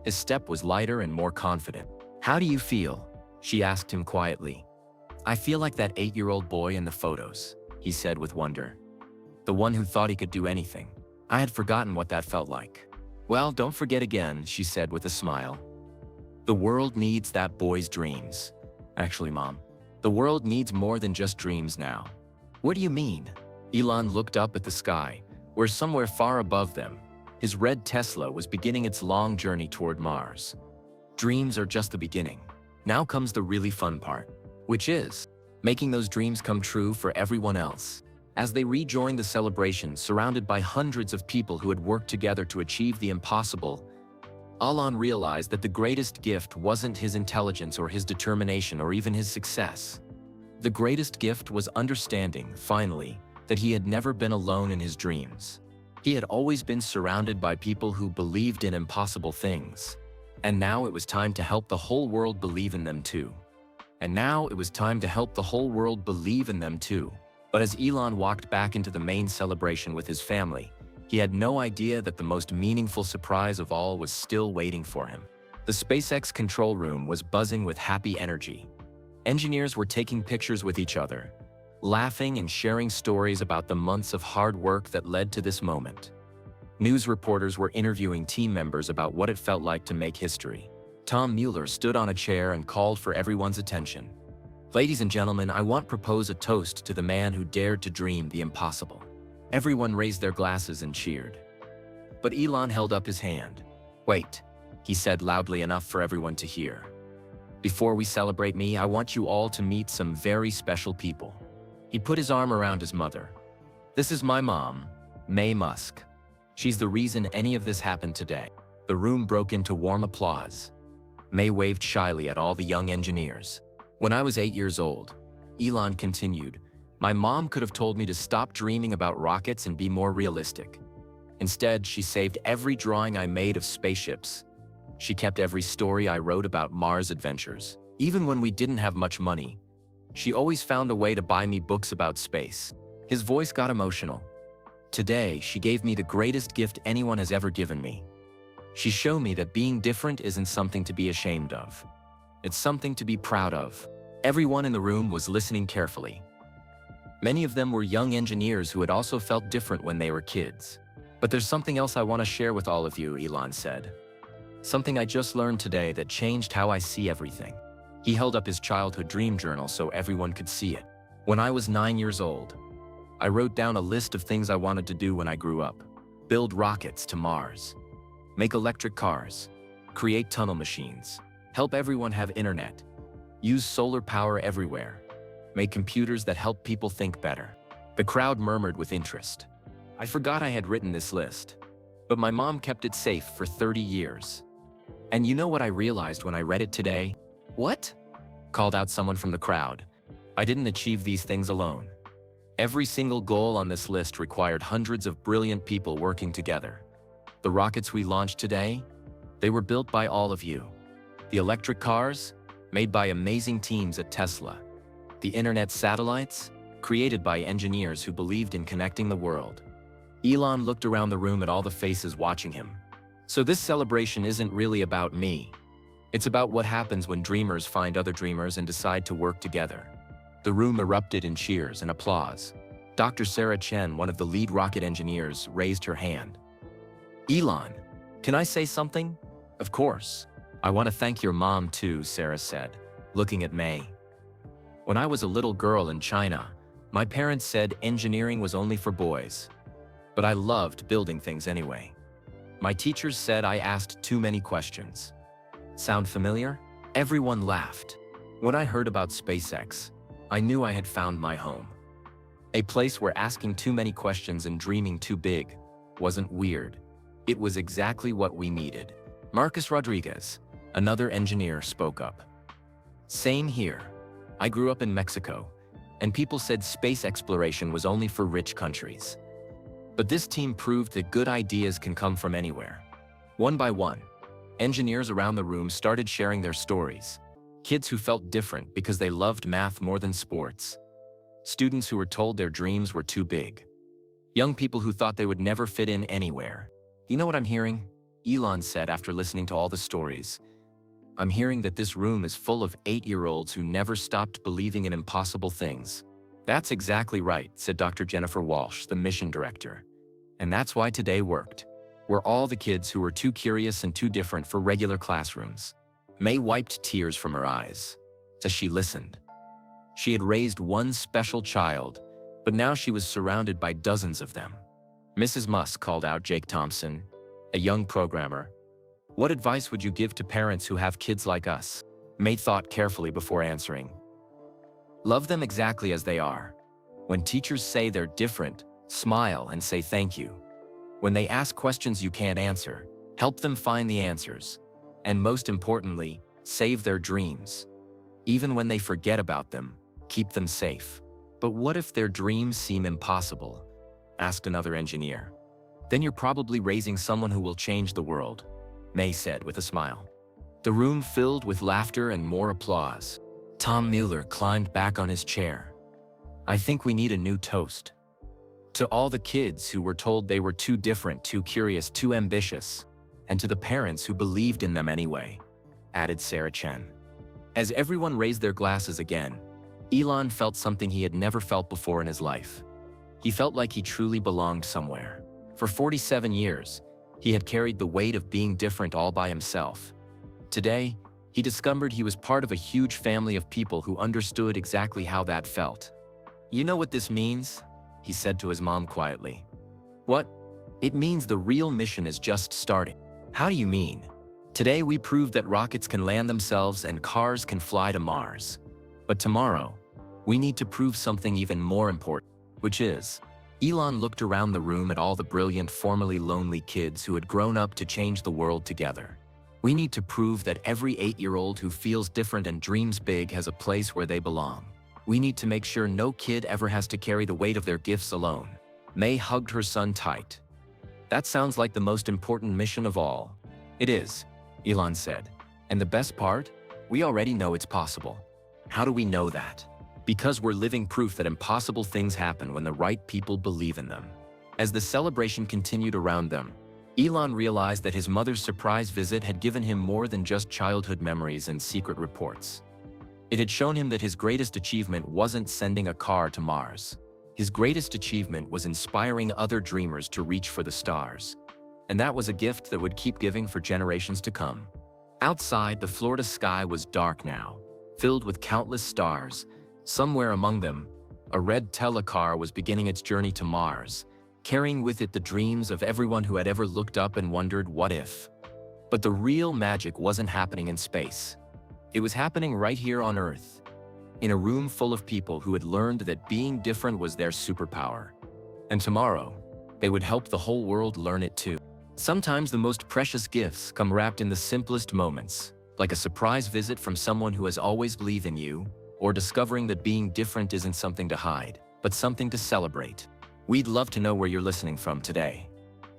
His step was lighter and more confident. How do you feel? She asked him quietly. I feel like that 8-year-old boy in the photos, he said with wonder. The one who thought he could do anything. I had forgotten what that felt like. Well, don't forget again, she said with a smile. The world needs that boy's dreams. Actually, Mom, the world needs more than just dreams now. What do you mean? Elon looked up at the sky, where somewhere far above them, his red Tesla was beginning its long journey toward Mars. Dreams are just the beginning. Now comes the really fun part, which is making those dreams come true for everyone else. As they rejoined the celebration, surrounded by hundreds of people who had worked together to achieve the impossible, Elon realized that the greatest gift wasn't his intelligence or his determination or even his success. The greatest gift was understanding, finally, that he had never been alone in his dreams. He had always been surrounded by people who believed in impossible things. And now it was time to help the whole world believe in them too. And now it was time to help the whole world believe in them too. But as Elon walked back into the main celebration with his family, he had no idea that the most meaningful surprise of all was still waiting for him. The SpaceX control room was buzzing with happy energy. Engineers were taking pictures with each other, laughing and sharing stories about the months of hard work that led to this moment. News reporters were interviewing team members about what it felt like to make history. Tom Mueller stood on a chair and called for everyone's attention. "Ladies and gentlemen, I want to propose a toast to the man who dared to dream the impossible." Everyone raised their glasses and cheered. But Elon held up his hand. "Wait," he said loudly enough for everyone to hear. "Before we celebrate me, I want you all to meet some very special people." He put his arm around his mother. "This is my mom, Maye Musk. She's the reason any of this happened today." The room broke into warm applause. Maye waved shyly at all the young engineers. "When I was 8 years old," Elon continued, "my mom could have told me to stop dreaming about rockets and be more realistic. Instead, she saved every drawing I made of spaceships. She kept every story I wrote about Mars adventures. Even when we didn't have much money, she always found a way to buy me books about space." His voice got emotional. "Today, she gave me the greatest gift anyone has ever given me. She showed me that being different isn't something to be ashamed of. It's something to be proud of." Everyone in the room was listening carefully. Many of them were young engineers who had also felt different when they were kids. "But there's something else I want to share with all of you," Elon said. "Something I just learned today that changed how I see everything." He held up his childhood dream journal so everyone could see it. "When I was 9 years old, I wrote down a list of things I wanted to do when I grew up. Build rockets to Mars, make electric cars, create tunnel machines, help everyone have internet, use solar power everywhere, make computers that help people think better." The crowd murmured with interest. "I forgot I had written this list, but my mom kept it safe for 30 years. And you know what I realized when I read it today?" "What?" called out someone from the crowd. "I didn't achieve these things alone. Every single goal on this list required hundreds of brilliant people working together. The rockets we launched today, they were built by all of you. The electric cars, made by amazing teams at Tesla. The internet satellites, created by engineers who believed in connecting the world." Elon looked around the room at all the faces watching him. "So this celebration isn't really about me. It's about what happens when dreamers find other dreamers and decide to work together." The room erupted in cheers and applause. Dr. Sarah Chen, one of the lead rocket engineers, raised her hand. "Elon, can I say something?" "Of course. I want to thank your mom too," Sarah said, looking at Maye. "When I was a little girl in China, my parents said engineering was only for boys. But I loved building things anyway. My teachers said I asked too many questions." Sound familiar? Everyone laughed. "When I heard about SpaceX, I knew I had found my home. A place where asking too many questions and dreaming too big wasn't weird. It was exactly what we needed." Marcus Rodriguez, another engineer, spoke up. "Same here. I grew up in Mexico, and people said space exploration was only for rich countries. But this team proved that good ideas can come from anywhere." One by one, engineers around the room started sharing their stories. Kids who felt different because they loved math more than sports. Students who were told their dreams were too big. Young people who thought they would never fit in anywhere. "You know what I'm hearing?" Elon said after listening to all the stories. "I'm hearing that this room is full of 8-year-olds who never stopped believing in impossible things." "That's exactly right," said Dr. Jennifer Walsh, the mission director. "And that's why today worked. We're all the kids who were too curious and too different for regular classrooms." Maye wiped tears from her eyes as she listened. She had raised one special child, but now she was surrounded by dozens of them. "Mrs. Musk," called out Jake Thompson, a young programmer, "what advice would you give to parents who have kids like us?" Maye thought carefully before answering. "Love them exactly as they are. When teachers say they're different, smile and say thank you. When they ask questions you can't answer, help them find the answers. And most importantly, save their dreams. Even when they forget about them, keep them safe." "But what if their dreams seem impossible?" asked another engineer. Then you're probably raising someone who will change the world, Maye said with a smile. The room filled with laughter and more applause. Tom Mueller climbed back on his chair. I think we need a new toast. To all the kids who were told they were too different, too curious, too ambitious, and to the parents who believed in them anyway, added Sarah Chen. As everyone raised their glasses again, Elon felt something he had never felt before in his life. He felt like he truly belonged somewhere. For 47 years, he had carried the weight of being different all by himself. Today, he discovered he was part of a huge family of people who understood exactly how that felt. You know what this means? He said to his mom quietly. What? It means the real mission is just starting. How do you mean? Today we proved that rockets can land themselves and cars can fly to Mars. But tomorrow, we need to prove something even more important, which is, Elon looked around the room at all the brilliant, formerly lonely kids who had grown up to change the world together. We need to prove that every 8-year-old who feels different and dreams big has a place where they belong. We need to make sure no kid ever has to carry the weight of their gifts alone. Maye hugged her son tight. That sounds like the most important mission of all. It is, Elon said. And the best part? We already know it's possible. How do we know that? Because we're living proof that impossible things happen when the right people believe in them. As the celebration continued around them, Elon realized that his mother's surprise visit had given him more than just childhood memories and secret reports. It had shown him that his greatest achievement wasn't sending a car to Mars. His greatest achievement was inspiring other dreamers to reach for the stars. And that was a gift that would keep giving for generations to come. Outside, the Florida sky was dark now, filled with countless stars. Somewhere among them, a red telecar was beginning its journey to Mars, carrying with it the dreams of everyone who had ever looked up and wondered what if. But the real magic wasn't happening in space. It was happening right here on Earth, in a room full of people who had learned that being different was their superpower. And tomorrow, they would help the whole world learn it too. Sometimes the most precious gifts come wrapped in the simplest moments, like a surprise visit from someone who has always believed in you, or discovering that being different isn't something to hide, but something to celebrate. We'd love to know where you're listening from today.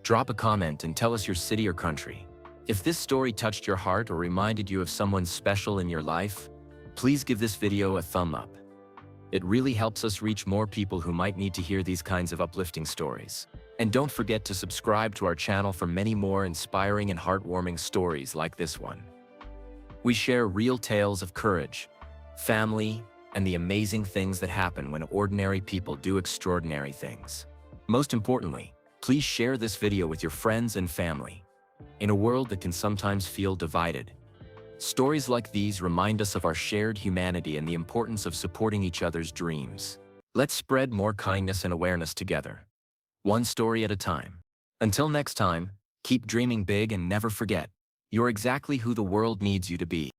Drop a comment and tell us your city or country. If this story touched your heart or reminded you of someone special in your life, please give this video a thumb up. It really helps us reach more people who might need to hear these kinds of uplifting stories. And don't forget to subscribe to our channel for many more inspiring and heartwarming stories like this one. We share real tales of courage, family, and the amazing things that happen when ordinary people do extraordinary things. Most importantly, please share this video with your friends and family. In a world that can sometimes feel divided, stories like these remind us of our shared humanity and the importance of supporting each other's dreams. Let's spread more kindness and awareness together, one story at a time. Until next time, keep dreaming big and never forget, you're exactly who the world needs you to be.